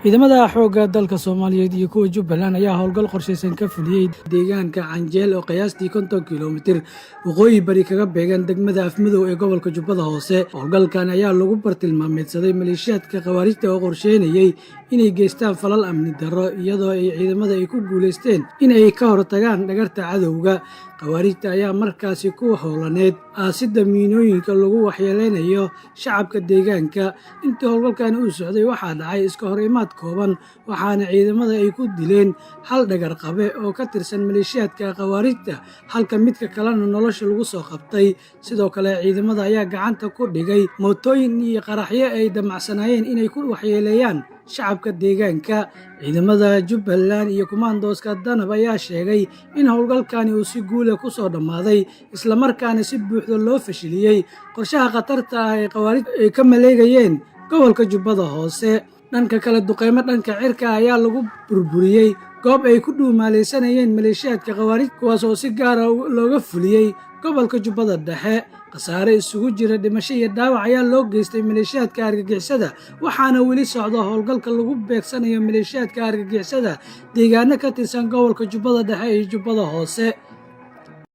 ciidamada xoogga dalka Soomaaliyeed iyo kuwa Jubbaland ayaa howlgal qorsheysan ka fuliyay deegaanka Canjeel oo qiyaastii 50 kiiloomitir waqooyi bari kaga beegan degmada Afmadow ee gobolka Jubbada Hoose. Howlgalkan ayaa lagu bartilmaameedsaday maleeshiyaadka khawaarijta oo qorsheynayay inay geystaan falal amni darro iyadoo ay ciidamada ay ku guuleysteen inay ka hortagaan dhagarta cadowga. khawaarijta ayaa markaasi ku howlaneed aasidda miinooyinka lagu waxyeeleynayo shacabka deegaanka. intii howlgalkan uu socday waxaa dhacay iska horimaad kooban waxaana ciidamada ay ku dileen hal dhagar qabe oo ka tirsan maleeshiyaadka khawaarijta halka midka kalena nolosha lagu soo qabtay. sidoo kale ciidamada ayaa gacanta ku dhigay mootooyin iyo qaraxyo ay damacsanaayeen inay ku waxyeeleeyaan shacabka deegaanka. ciidamada Jubbaland iyo kumaandooska Danab ayaa sheegay in howlgalkani uu si guul ah ku soo dhamaaday isla markaana si buuxda loo fashiliyay qorshaha khatarta ah ee khawaarijtu ay ka maleegayeen gobolka Jubbada Hoose. dhanka kale duqeymo dhanka cirka ayaa lagu burburiyay goob ay ku dhuumaaleysanayeen maleeshiyaadka khawaarij kuwaas oo si gaar ah looga fuliyay gobolka Jubbada Dhexe. khasaare isugu jira dhimasho iyo dhaawac ayaa loo geystay maleeshiyaadka argagixisada waxaana weli socda howlgalka lagu beegsanayo maleeshiyaadka argagixisada deegaano ka tirsan gobolka Jubbada Dhexe iyo Jubbada Hoose.